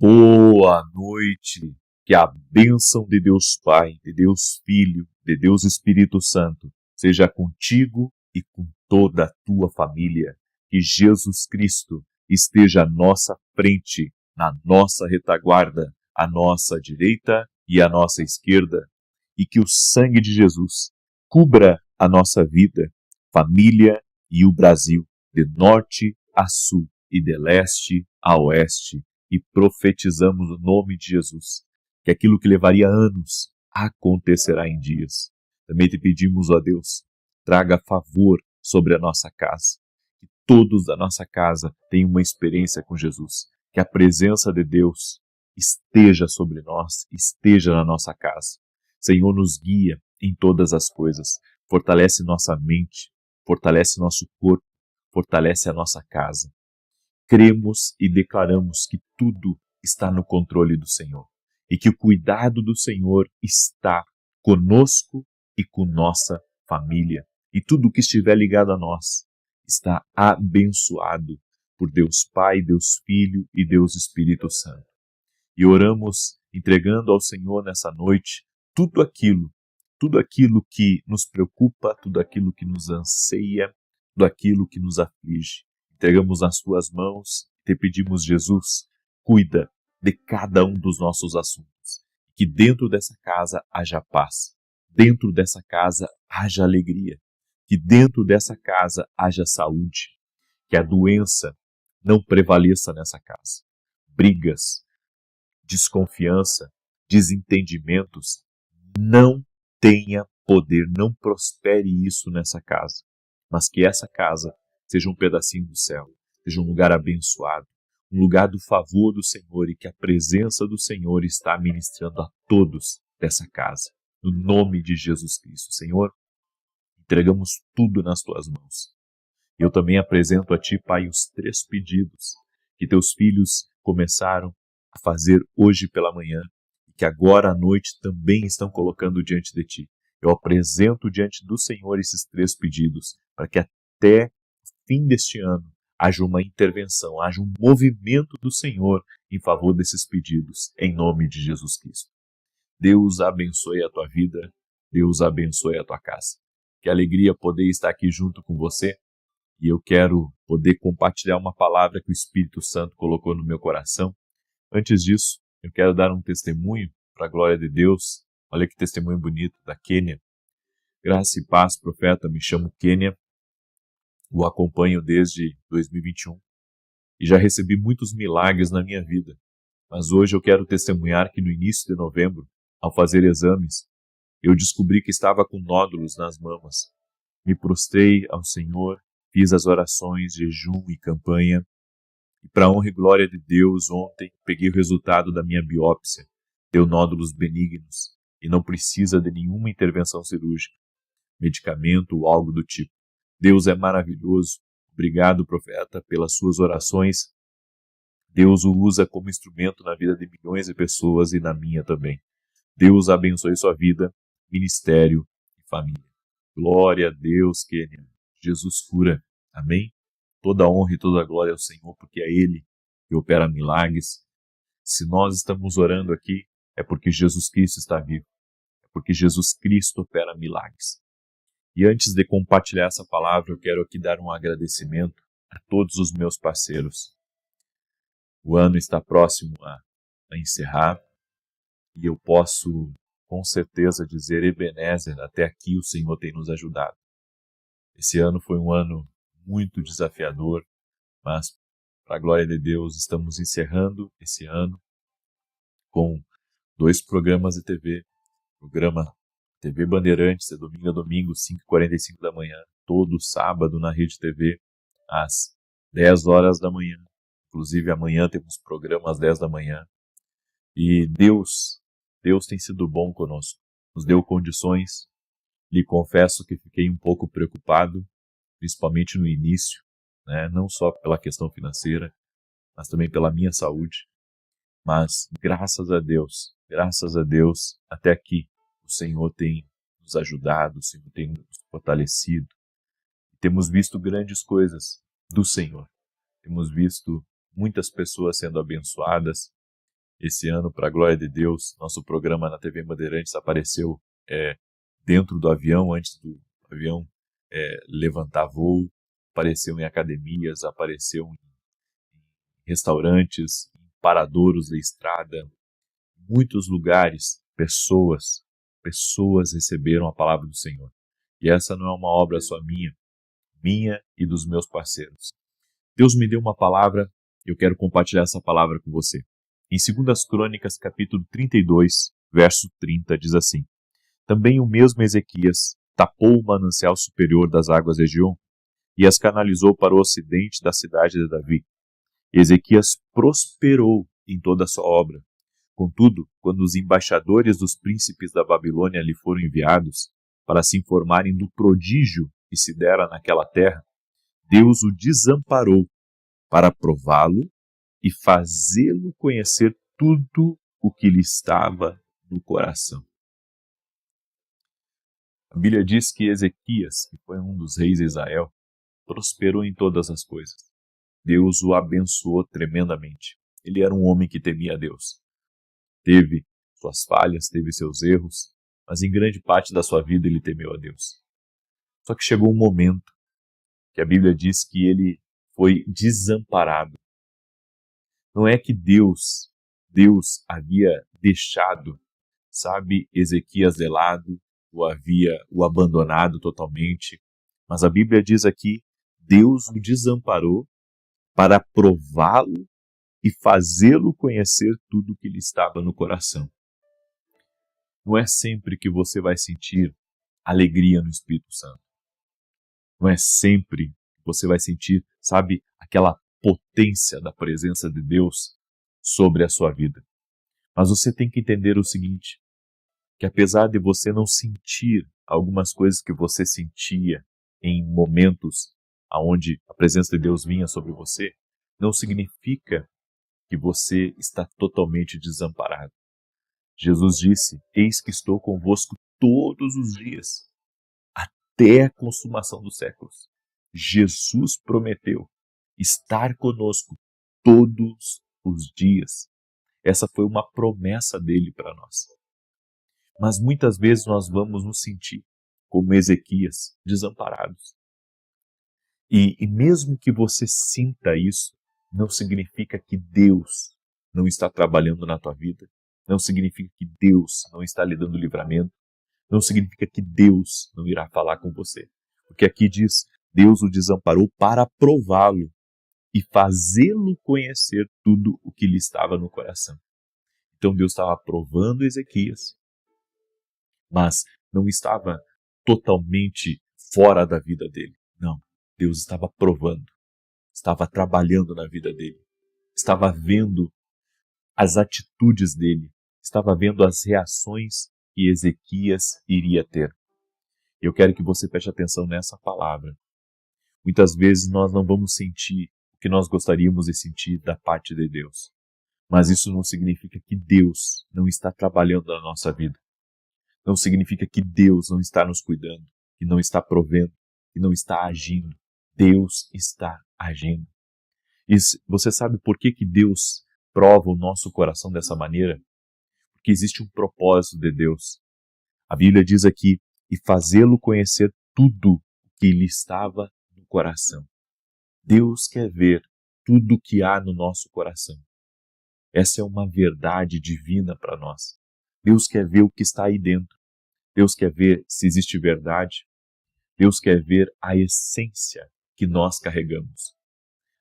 Boa noite, que a bênção de Deus Pai, de Deus Filho, de Deus Espírito Santo seja contigo e com toda a tua família. Que Jesus Cristo esteja à nossa frente, na nossa retaguarda, à nossa direita e à nossa esquerda, e que o sangue de Jesus cubra a nossa vida, família e o Brasil, de norte a sul e de leste a oeste. E profetizamos o nome de Jesus, que aquilo que levaria anos acontecerá em dias. Também te pedimos, ó Deus, traga favor sobre a nossa casa, que todos da nossa casa tenham uma experiência com Jesus, que a presença de Deus esteja sobre nós, esteja na nossa casa. Senhor, nos guia em todas as coisas, fortalece nossa mente, fortalece nosso corpo, fortalece a nossa casa. Cremos e declaramos que tudo está no controle do Senhor e que o cuidado do Senhor está conosco e com nossa família. E tudo que estiver ligado a nós está abençoado por Deus Pai, Deus Filho e Deus Espírito Santo. E oramos entregando ao Senhor nessa noite tudo aquilo que nos preocupa, tudo aquilo que nos anseia, tudo aquilo que nos aflige. Entregamos nas tuas mãos e te pedimos, Jesus, cuida de cada um dos nossos assuntos. Que dentro dessa casa haja paz, dentro dessa casa haja alegria, que dentro dessa casa haja saúde, que a doença não prevaleça nessa casa. Brigas, desconfiança, desentendimentos, não tenha poder, não prospere isso nessa casa, mas que essa casa seja um pedacinho do céu, seja um lugar abençoado, um lugar do favor do Senhor e que a presença do Senhor está ministrando a todos dessa casa. No nome de Jesus Cristo, Senhor, entregamos tudo nas tuas mãos. Eu também apresento a ti, Pai, os 3 pedidos que teus filhos começaram a fazer hoje pela manhã e que agora à noite também estão colocando diante de ti. Eu apresento diante do Senhor esses 3 pedidos para que até fim deste ano haja uma intervenção, haja um movimento do Senhor em favor desses pedidos, em nome de Jesus Cristo. Deus abençoe a tua vida, Deus abençoe a tua casa. Que alegria poder estar aqui junto com você e eu quero poder compartilhar uma palavra que o Espírito Santo colocou no meu coração. Antes disso, eu quero dar um testemunho para a glória de Deus. Olha que testemunho bonito da Quênia. Graça e paz, profeta, me chamo Quênia. O acompanho desde 2021 e já recebi muitos milagres na minha vida. Mas hoje eu quero testemunhar que no início de novembro, ao fazer exames, eu descobri que estava com nódulos nas mamas. Me prostrei ao Senhor, fiz as orações, jejum e campanha. E para a honra e glória de Deus, ontem peguei o resultado da minha biópsia. Deu nódulos benignos e não precisa de nenhuma intervenção cirúrgica, medicamento ou algo do tipo. Deus é maravilhoso. Obrigado, profeta, pelas suas orações. Deus o usa como instrumento na vida de milhões de pessoas e na minha também. Deus abençoe sua vida, ministério e família. Glória a Deus, Quênia. Jesus cura. Amém? Toda a honra e toda a glória ao Senhor, porque é Ele que opera milagres. Se nós estamos orando aqui, é porque Jesus Cristo está vivo. É porque Jesus Cristo opera milagres. E antes de compartilhar essa palavra, eu quero aqui dar um agradecimento a todos os meus parceiros. O ano está próximo a encerrar e eu posso com certeza dizer, Ebenezer, até aqui o Senhor tem nos ajudado. Esse ano foi um ano muito desafiador, mas para a glória de Deus estamos encerrando esse ano com 2 programas de TV, programa TV Bandeirantes, de domingo a domingo, 5h45 da manhã, todo sábado na Rede TV, às 10 horas da manhã. Inclusive amanhã temos programa às 10 da manhã. E Deus tem sido bom conosco, nos deu condições. Lhe confesso que fiquei um pouco preocupado, principalmente no início, né? Não só pela questão financeira, mas também pela minha saúde. Mas graças a Deus, até aqui, o Senhor tem nos ajudado, o Senhor tem nos fortalecido. Temos visto grandes coisas do Senhor. Temos visto muitas pessoas sendo abençoadas. Esse ano, para a glória de Deus, nosso programa na TV Bandeirantes apareceu dentro do avião, antes do avião levantar voo, apareceu em academias, apareceu em restaurantes, em paradouros da estrada, em muitos lugares, pessoas receberam a palavra do Senhor. E essa não é uma obra só minha e dos meus parceiros. Deus me deu uma palavra, eu quero compartilhar essa palavra com você. Em 2 Crônicas, capítulo 32, verso 30, diz assim: Também o mesmo Ezequias tapou o manancial superior das águas de Gion e as canalizou para o ocidente da cidade de Davi. Ezequias prosperou em toda a sua obra. Contudo, quando os embaixadores dos príncipes da Babilônia lhe foram enviados para se informarem do prodígio que se dera naquela terra, Deus o desamparou para prová-lo e fazê-lo conhecer tudo o que lhe estava no coração. A Bíblia diz que Ezequias, que foi um dos reis de Israel, prosperou em todas as coisas. Deus o abençoou tremendamente. Ele era um homem que temia a Deus. Teve suas falhas, teve seus erros, mas em grande parte da sua vida ele temeu a Deus. Só que chegou um momento que a Bíblia diz que ele foi desamparado. Não é que Deus havia deixado, Ezequias de lado, havia o abandonado totalmente, mas a Bíblia diz aqui, Deus o desamparou para prová-lo e fazê-lo conhecer tudo o que lhe estava no coração. Não é sempre que você vai sentir alegria no Espírito Santo. Não é sempre que você vai sentir, aquela potência da presença de Deus sobre a sua vida. Mas você tem que entender o seguinte, que apesar de você não sentir algumas coisas que você sentia em momentos onde a presença de Deus vinha sobre você, não significa que você está totalmente desamparado. Jesus disse, eis que estou convosco todos os dias, até a consumação dos séculos. Jesus prometeu estar conosco todos os dias. Essa foi uma promessa dele para nós. Mas muitas vezes nós vamos nos sentir, como Ezequias, desamparados. E mesmo que você sinta isso, não significa que Deus não está trabalhando na tua vida, não significa que Deus não está lhe dando livramento, não significa que Deus não irá falar com você. Porque aqui diz, Deus o desamparou para prová-lo e fazê-lo conhecer tudo o que lhe estava no coração. Então Deus estava provando Ezequias, mas não estava totalmente fora da vida dele. Não, Deus estava provando, estava trabalhando na vida dele, estava vendo as atitudes dele, estava vendo as reações que Ezequias iria ter. Eu quero que você preste atenção nessa palavra. Muitas vezes nós não vamos sentir o que nós gostaríamos de sentir da parte de Deus. Mas isso não significa que Deus não está trabalhando na nossa vida. Não significa que Deus não está nos cuidando, que não está provendo, que não está agindo. Deus está agindo. E você sabe por que Deus prova o nosso coração dessa maneira? Porque existe um propósito de Deus. A Bíblia diz aqui, e fazê-lo conhecer tudo o que lhe estava no coração. Deus quer ver tudo o que há no nosso coração. Essa é uma verdade divina para nós. Deus quer ver o que está aí dentro. Deus quer ver se existe verdade. Deus quer ver a essência que nós carregamos.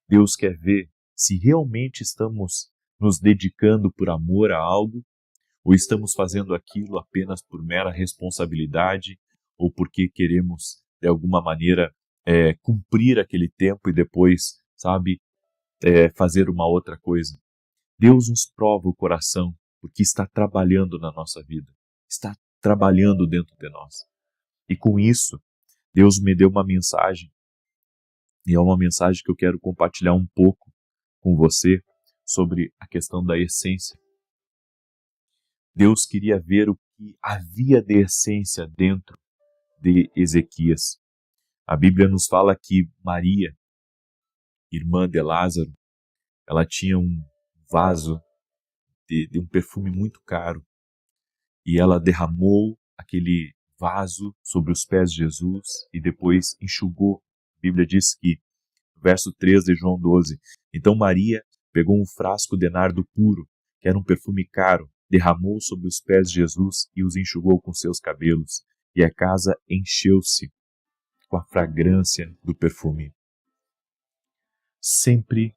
Deus quer ver se realmente estamos nos dedicando por amor a algo ou estamos fazendo aquilo apenas por mera responsabilidade ou porque queremos, de alguma maneira, cumprir aquele tempo e depois, fazer uma outra coisa. Deus nos prova o coração porque está trabalhando na nossa vida, está trabalhando dentro de nós. E com isso, Deus me deu uma mensagem, e é uma mensagem que eu quero compartilhar um pouco com você sobre a questão da essência. Deus queria ver o que havia de essência dentro de Ezequias. A Bíblia nos fala que Maria, irmã de Lázaro, ela tinha um vaso de um perfume muito caro. E ela derramou aquele vaso sobre os pés de Jesus e depois enxugou. A Bíblia diz que, verso 3 de João 12, então Maria pegou um frasco de nardo puro, que era um perfume caro, derramou sobre os pés de Jesus e os enxugou com seus cabelos. E a casa encheu-se com a fragrância do perfume. Sempre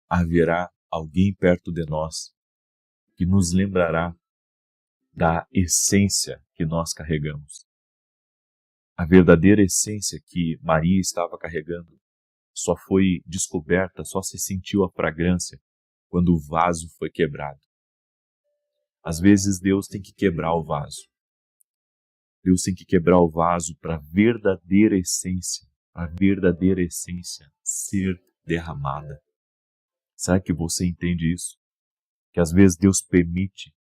haverá alguém perto de nós que nos lembrará da essência que nós carregamos. A verdadeira essência que Maria estava carregando só foi descoberta, só se sentiu a fragrância quando o vaso foi quebrado. Às vezes Deus tem que quebrar o vaso. Deus tem que quebrar o vaso para a verdadeira essência ser derramada. Será que você entende isso? Que às vezes Deus permite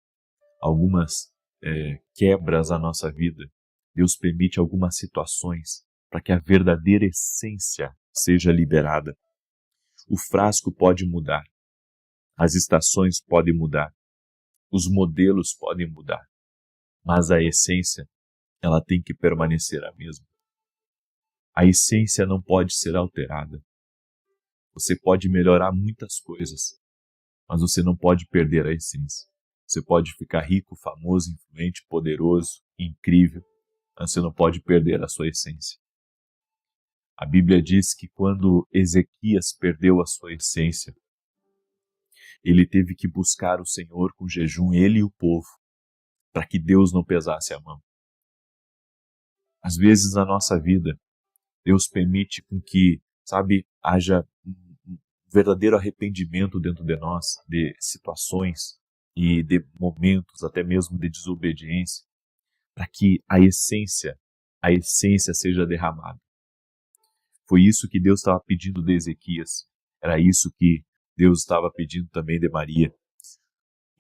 algumas quebras à nossa vida. Deus permite algumas situações para que a verdadeira essência seja liberada. O frasco pode mudar, as estações podem mudar, os modelos podem mudar, mas a essência, ela tem que permanecer a mesma. A essência não pode ser alterada. Você pode melhorar muitas coisas, mas você não pode perder a essência. Você pode ficar rico, famoso, influente, poderoso, incrível, mas você não pode perder a sua essência. A Bíblia diz que quando Ezequias perdeu a sua essência, ele teve que buscar o Senhor com jejum, ele e o povo, para que Deus não pesasse a mão. Às vezes na nossa vida, Deus permite com que, haja um verdadeiro arrependimento dentro de nós, de situações e de momentos, até mesmo de desobediência, para que a essência seja derramada. Foi isso que Deus estava pedindo de Ezequias. Era isso que Deus estava pedindo também de Maria.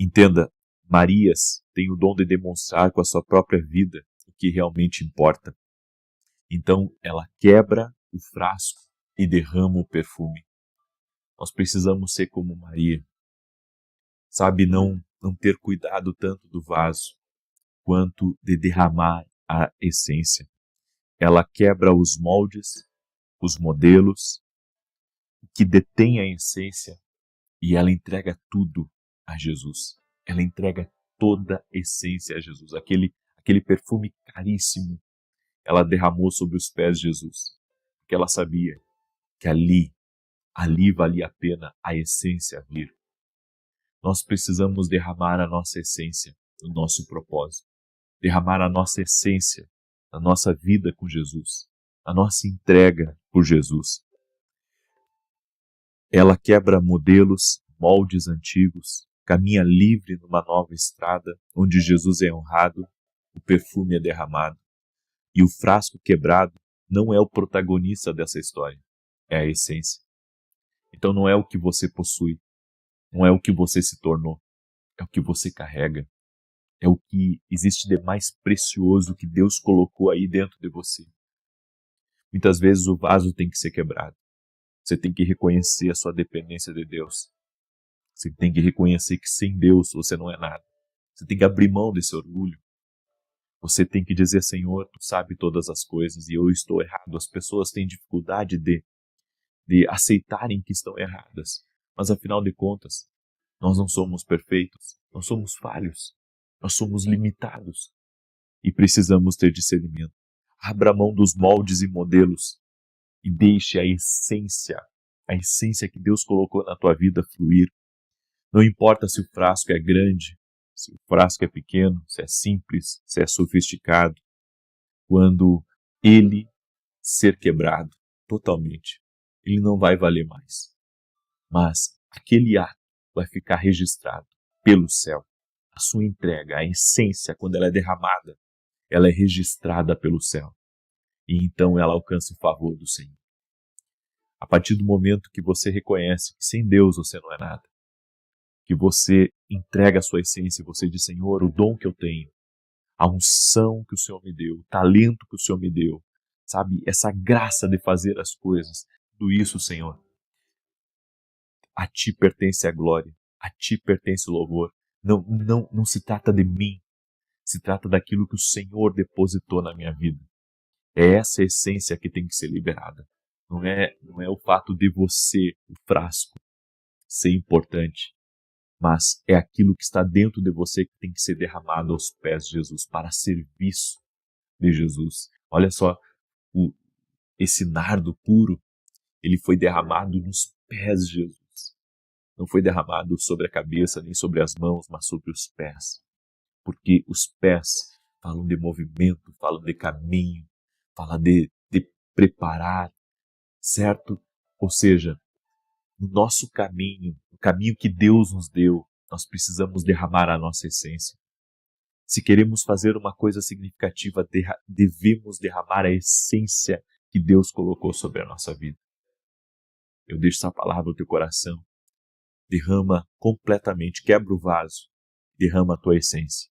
Entenda, Marias tem o dom de demonstrar com a sua própria vida o que realmente importa. Então, ela quebra o frasco e derrama o perfume. Nós precisamos ser como Maria. Não ter cuidado tanto do vaso, quanto de derramar a essência. Ela quebra os moldes, os modelos, o que detém a essência, e ela entrega tudo a Jesus. Ela entrega toda a essência a Jesus. Aquele perfume caríssimo, ela derramou sobre os pés de Jesus, porque ela sabia que ali valia a pena a essência vir. Nós precisamos derramar a nossa essência no nosso propósito, derramar a nossa essência na nossa vida com Jesus, a nossa entrega por Jesus. Ela quebra modelos, moldes antigos, caminha livre numa nova estrada, onde Jesus é honrado, o perfume é derramado. E o frasco quebrado não é o protagonista dessa história, é a essência. Então não é o que você possui, não é o que você se tornou, é o que você carrega. É o que existe de mais precioso que Deus colocou aí dentro de você. Muitas vezes o vaso tem que ser quebrado. Você tem que reconhecer a sua dependência de Deus. Você tem que reconhecer que sem Deus você não é nada. Você tem que abrir mão desse orgulho. Você tem que dizer, Senhor, Tu sabe todas as coisas e eu estou errado. As pessoas têm dificuldade de aceitarem que estão erradas. Mas afinal de contas, nós não somos perfeitos. Nós somos falhos. Nós somos limitados. E precisamos ter discernimento. Abra mão dos moldes e modelos e deixe a essência que Deus colocou na tua vida fluir. Não importa se o frasco é grande, se o frasco é pequeno, se é simples, se é sofisticado. Quando ele ser quebrado totalmente, ele não vai valer mais. Mas aquele ato vai ficar registrado pelo céu. A sua entrega, a essência, quando ela é derramada, ela é registrada pelo céu. E então ela alcança o favor do Senhor. A partir do momento que você reconhece que sem Deus você não é nada, que você entrega a sua essência e você diz, Senhor, o dom que eu tenho, a unção que o Senhor me deu, o talento que o Senhor me deu, essa graça de fazer as coisas, tudo isso, Senhor, a Ti pertence a glória, a Ti pertence o louvor. Não se trata de mim, se trata daquilo que o Senhor depositou na minha vida. É essa essência que tem que ser liberada. Não é o fato de você, o frasco, ser importante, mas é aquilo que está dentro de você que tem que ser derramado aos pés de Jesus, para serviço de Jesus. Olha só, esse nardo puro, ele foi derramado nos pés de Jesus. Não foi derramado sobre a cabeça, nem sobre as mãos, mas sobre os pés. Porque os pés falam de movimento, falam de caminho, falam de preparar, certo? Ou seja, no nosso caminho, o caminho que Deus nos deu, nós precisamos derramar a nossa essência. Se queremos fazer uma coisa significativa, devemos derramar a essência que Deus colocou sobre a nossa vida. Eu deixo essa palavra no teu coração. Derrama completamente, quebra o vaso, derrama a tua essência.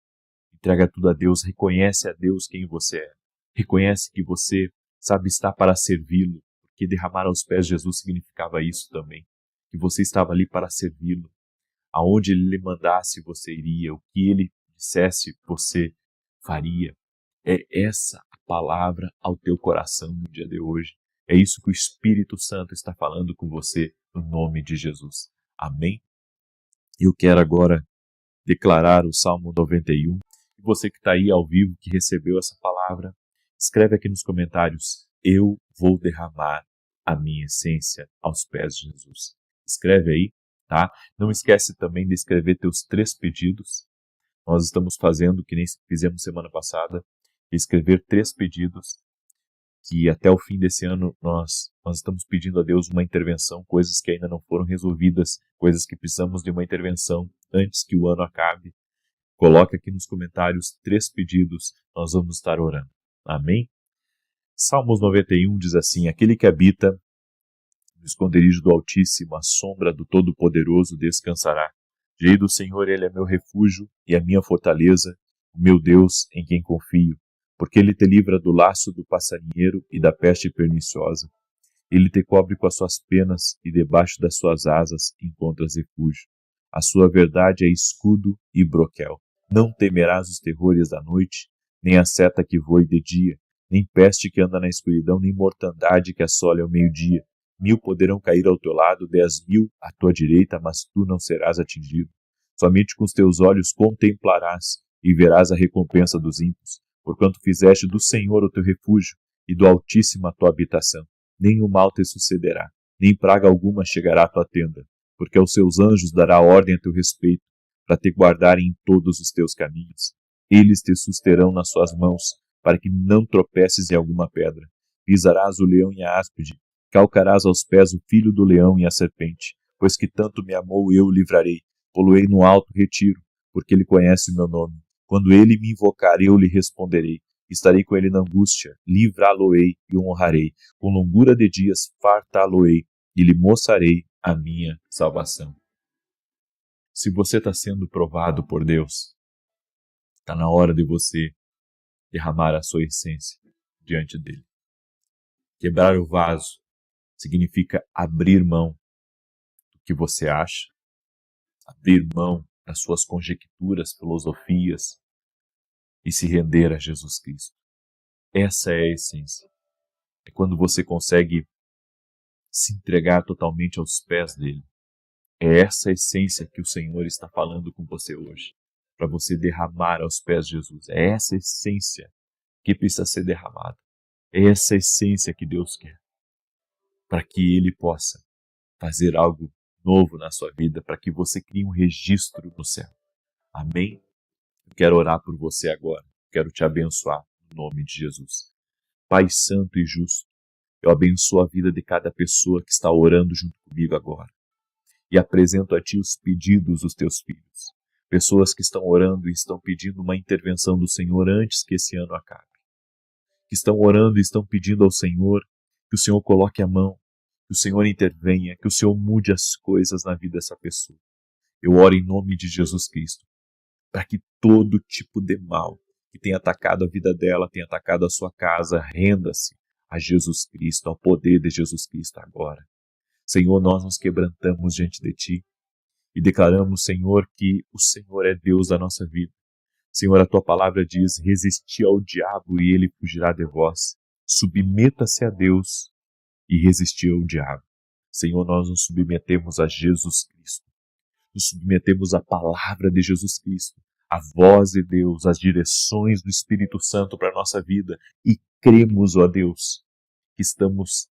Entrega tudo a Deus, reconhece a Deus quem você é. Reconhece que você sabe estar para servi-lo, porque derramar aos pés de Jesus significava isso também. Que você estava ali para servi-lo. Aonde ele lhe mandasse, você iria. O que ele dissesse, você faria. É essa a palavra ao teu coração no dia de hoje. É isso que o Espírito Santo está falando com você no nome de Jesus. Amém? Eu quero agora declarar o Salmo 91. E você que está aí ao vivo, que recebeu essa palavra, escreve aqui nos comentários: eu vou derramar a minha essência aos pés de Jesus. Escreve aí, tá? Não esquece também de escrever teus 3 pedidos. Nós estamos fazendo, que nem fizemos semana passada, escrever 3 pedidos, que até o fim desse ano nós estamos pedindo a Deus uma intervenção, coisas que ainda não foram resolvidas, coisas que precisamos de uma intervenção antes que o ano acabe. Coloca aqui nos comentários 3 pedidos, nós vamos estar orando. Amém? Salmos 91 diz assim: aquele que habita no esconderijo do Altíssimo, a sombra do Todo-Poderoso descansará. Direi do Senhor, ele é meu refúgio e a minha fortaleza, o meu Deus em quem confio. Porque ele te livra do laço do passarinheiro e da peste perniciosa. Ele te cobre com as suas penas e debaixo das suas asas encontras refúgio. A sua verdade é escudo e broquel. Não temerás os terrores da noite, nem a seta que voe de dia, nem peste que anda na escuridão, nem mortandade que assole ao meio-dia. 1000 poderão cair ao teu lado, 10.000 à tua direita, mas tu não serás atingido. Somente com os teus olhos contemplarás e verás a recompensa dos ímpios, porquanto fizeste do Senhor o teu refúgio e do Altíssimo a tua habitação. Nenhum mal te sucederá, nem praga alguma chegará à tua tenda, porque aos seus anjos dará ordem a teu respeito, para te guardarem em todos os teus caminhos. Eles te susterão nas suas mãos, para que não tropeces em alguma pedra. Pisarás o leão e a áspide, calcarás aos pés o filho do leão e a serpente. Pois que tanto me amou, eu o livrarei, poloei no alto retiro, porque ele conhece o meu nome. Quando ele me invocar, eu lhe responderei. Estarei com ele na angústia, livrá-lo-ei e o honrarei. Com longura de dias fartá-lo-ei e lhe mostrarei a minha salvação. Se você está sendo provado por Deus, está na hora de você derramar a sua essência diante dele. Quebrar o vaso significa abrir mão do que você acha, abrir mão das suas conjecturas, filosofias e se render a Jesus Cristo. Essa é a essência. É quando você consegue se entregar totalmente aos pés dele. É essa essência que o Senhor está falando com você hoje, para você derramar aos pés de Jesus. É essa essência que precisa ser derramada. É essa essência que Deus quer, para que Ele possa fazer algo novo na sua vida, para que você crie um registro no céu. Amém? Eu quero orar por você agora. Quero te abençoar no nome de Jesus. Pai santo e justo, eu abençoo a vida de cada pessoa que está orando junto comigo agora. E apresento a Ti os pedidos dos Teus filhos. Pessoas que estão orando e estão pedindo uma intervenção do Senhor antes que esse ano acabe. Que estão orando e estão pedindo ao Senhor que o Senhor coloque a mão, que o Senhor intervenha, que o Senhor mude as coisas na vida dessa pessoa. Eu oro em nome de Jesus Cristo, para que todo tipo de mal que tenha atacado a vida dela, tenha atacado a sua casa, renda-se a Jesus Cristo, ao poder de Jesus Cristo agora. Senhor, nós nos quebrantamos diante de Ti e declaramos, Senhor, que o Senhor é Deus da nossa vida. Senhor, a tua palavra diz: resisti ao diabo e ele fugirá de vós. Submeta-se a Deus e resisti ao diabo. Senhor, nós nos submetemos a Jesus Cristo. Nos submetemos à palavra de Jesus Cristo, à voz de Deus, às direções do Espírito Santo para a nossa vida e cremos, ó Deus, que estamos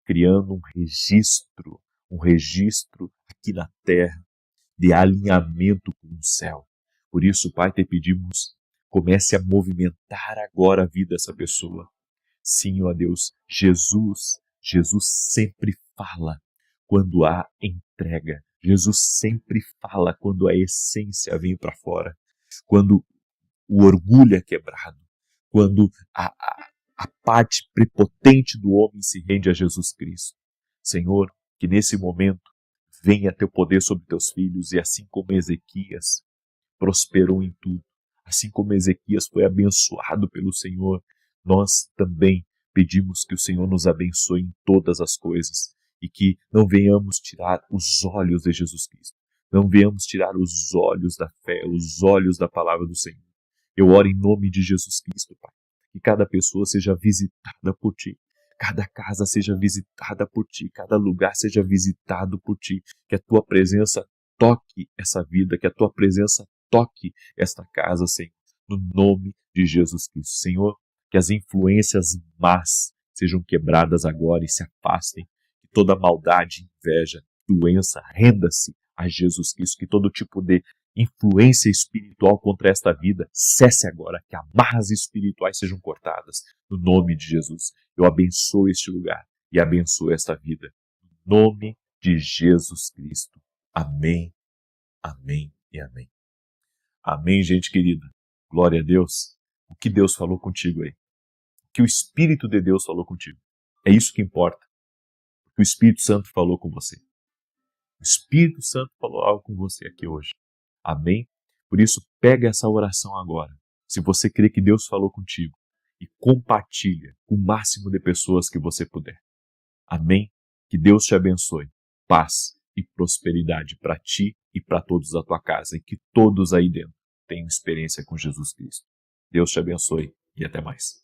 criando um registro aqui na terra de alinhamento com o céu. Por isso, Pai, te pedimos, comece a movimentar agora a vida dessa pessoa. Sim, ó Deus, Jesus sempre fala quando há entrega. Jesus sempre fala quando a essência vem para fora, quando o orgulho é quebrado, quando a parte prepotente do homem se rende a Jesus Cristo. Senhor, que nesse momento venha teu poder sobre teus filhos e assim como Ezequias prosperou em tudo, assim como Ezequias foi abençoado pelo Senhor, nós também pedimos que o Senhor nos abençoe em todas as coisas e que não venhamos tirar os olhos de Jesus Cristo, não venhamos tirar os olhos da fé, os olhos da palavra do Senhor. Eu oro em nome de Jesus Cristo, Pai, que cada pessoa seja visitada por Ti, cada casa seja visitada por Ti, cada lugar seja visitado por Ti, que a Tua presença toque essa vida, que a Tua presença toque esta casa, Senhor, no nome de Jesus Cristo. Senhor, que as influências más sejam quebradas agora e se afastem, que toda maldade, inveja, doença, renda-se a Jesus Cristo, que todo tipo de influência espiritual contra esta vida cesse agora, que amarras espirituais sejam cortadas, no nome de Jesus. Eu abençoo este lugar e abençoo esta vida, no nome de Jesus Cristo. Amém, amém e amém. Amém, gente querida. Glória a Deus. O que Deus falou contigo aí? O que o Espírito de Deus falou contigo? É isso que importa. O que o Espírito Santo falou com você. O Espírito Santo falou algo com você aqui hoje. Amém? Por isso, pega essa oração agora. Se você crê que Deus falou contigo. E compartilha com o máximo de pessoas que você puder. Amém? Que Deus te abençoe. Paz e prosperidade para ti e para todos da tua casa. E que todos aí dentro tenham experiência com Jesus Cristo. Deus te abençoe e até mais.